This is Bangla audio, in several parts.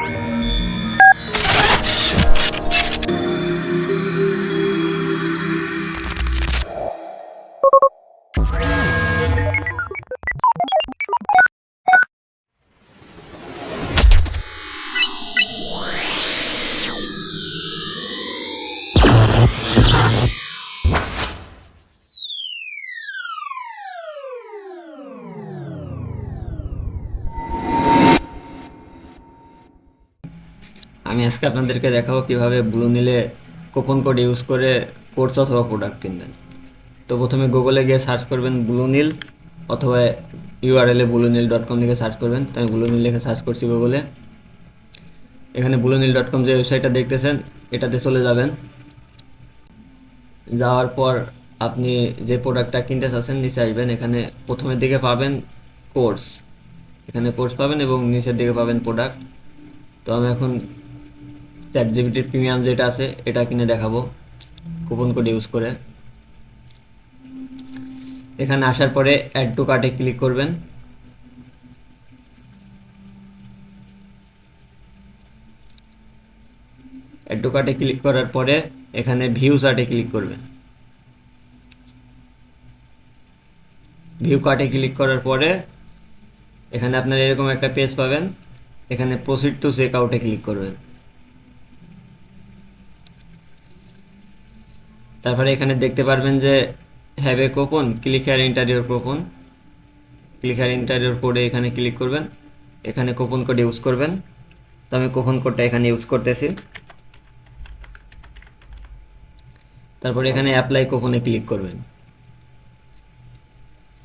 আমি আজকে আপনাদেরকে দেখাবো কিভাবে ব্লু নীলে কুপন কোড ইউজ করে কোর্স অথবা প্রোডাক্ট কিনবেন। তো প্রথমে গুগলে গিয়ে সার্চ করবেন ব্লু নীল, অথবা ইউআরএলে bluenil.com লিখে সার্চ করবেন। তো আমি ব্লু নীল লিখে সার্চ করছি গুগলে। এখানে bluenil.com যে ওয়েবসাইটটা দেখতেছেন এটাতে চলে যাবেন। যাওয়ার পর আপনি যে প্রোডাক্টটা কিনতে চাচ্ছেন নিচে আসবেন। এখানে প্রথমের দিকে পাবেন কোর্স, এখানে কোর্স পাবেন এবং নিচের দিকে পাবেন প্রোডাক্ট। তো আমি এখন ChatGPT প্রিমিয়াম যেটা আছে এটা কিনে দেখাবো কুপন কোড ইউজ করে। এখানে আসার পরে অ্যাড টু কার্টে ক্লিক করবেন। অ্যাড টু কার্টে ক্লিক করার পরে এখানে ভিউ চার্টে ক্লিক করবেন। ভিউ কার্টে ক্লিক করার পরে এখানে আপনার এরকম একটা পেজ পাবেন। এখানে প্রসিড টু চেক আউটে ক্লিক করবেন। তারপরে এখানে দেখতে পারবেন যে have a coupon, click here enter your coupon. Click here enter your কোডে এখানে ক্লিক করবেন। এখানে কুপন কোড ইউজ করবেন। তো আমি কুপন কোডটা এখানে ইউজ করতেছি। তারপরে এখানে অ্যাপ্লাই কুপনে ক্লিক করবেন।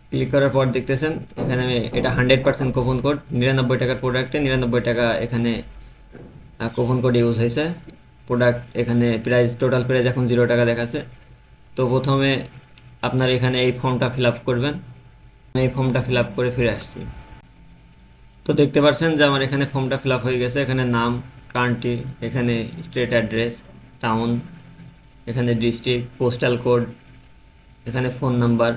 ক্লিক করার পর দেখতেছেন এখানে এটা 100% কুপন কোড, 99 টাকার প্রোডাক্টে 99 টাকা এখানে কুপন কোড ইউজ হয়েছে। প্রোডাক্ট এখানে প্রাইস, টোটাল প্রাইস এখন 0 টাকা দেখাচ্ছে। তো প্রথমে আপনার এখানে এই ফর্মটা ফিল আপ করবেন। এই ফর্মটা ফিল আপ করে ফিরে আসছি। তো দেখতে পাচ্ছেন যে আমার এখানে ফর্মটা ফিল আপ হয়ে গেছে। এখানে নাম, কান্ট্রি, এখানে স্টেট অ্যাড্রেস, টাউন, এখানে ডিস্ট্রিক্ট, পোস্টাল কোড, এখানে ফোন নাম্বার,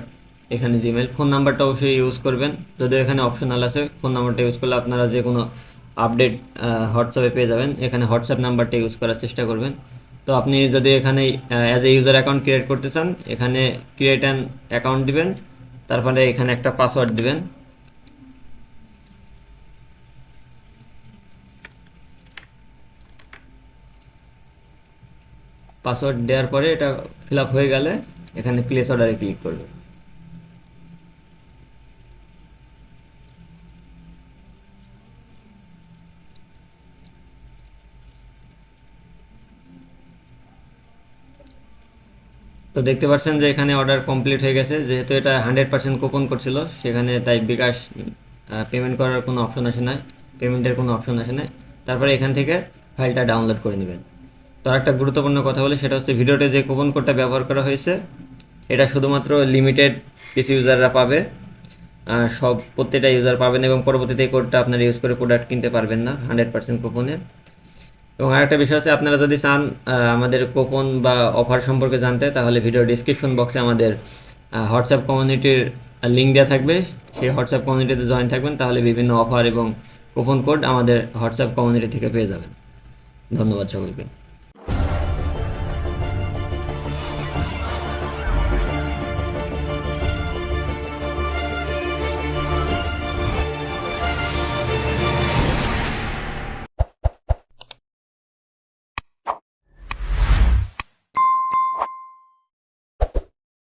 এখানে জিমেল। ফোন নাম্বারটা অবশ্যই ইউজ করবেন, যদিও এখানে অপশনাল আছে। ফোন নাম্বারটা ইউজ করলে আপনারা যে কোনো আপডেট হোয়াটসঅ্যাপে পেয়ে যাবেন। এখানে হোয়াটসঅ্যাপ নাম্বারটা ইউজ করার চেষ্টা করবেন। তো আপনি যদি এখানে as a user account create করতে চান, এখানে ক্রিয়েট অ্যান অ্যাকাউন্ট দিবেন। তারপরে এখানে একটা পাসওয়ার্ড দিবেন। পাসওয়ার্ড দেওয়ার পরে এটা ফিল আপ হয়ে গেলে এখানে প্লেস অর্ডারে ক্লিক করবেন। তো দেখতে পাচ্ছেন যে এখানে অর্ডার কমপ্লিট হয়ে গেছে। যেহেতু এটা 100% কুপন করছিল সেখানে, তাই বিকাশ পেমেন্ট করার কোনো অপশন আসে না, পেমেন্টের কোনো অপশন আসে না। তারপরে এখান থেকে ফাইলটা ডাউনলোড করে নেবেন। তো একটা গুরুত্বপূর্ণ কথা বলি, সেটা হচ্ছে ভিডিওতে যে কুপন কোডটা ব্যবহার করা হয়েছে এটা শুধুমাত্র লিমিটেড কিছু ইউজাররা পাবে। সব প্রত্যেকটা ইউজার পাবেন এবং পরবর্তীতে এই কোডটা আপনারা ইউজ করে প্রোডাক্ট কিনতে পারবেন না 100% কুপনে। এবং আরেকটা বিষয় হচ্ছে, আপনারা যদি চান আমাদের কুপন বা অফার সম্পর্কে জানতে, তাহলে ভিডিও ডিসক্রিপশন বক্সে আমাদের হোয়াটসঅ্যাপ কমিউনিটির লিঙ্ক দেওয়া থাকবে। সেই হোয়াটসঅ্যাপ কমিউনিটিতে জয়েন থাকবেন, তাহলে বিভিন্ন অফার এবং কুপন কোড আমাদের হোয়াটসঅ্যাপ কমিউনিটি থেকে পেয়ে যাবেন। ধন্যবাদ সকলকে।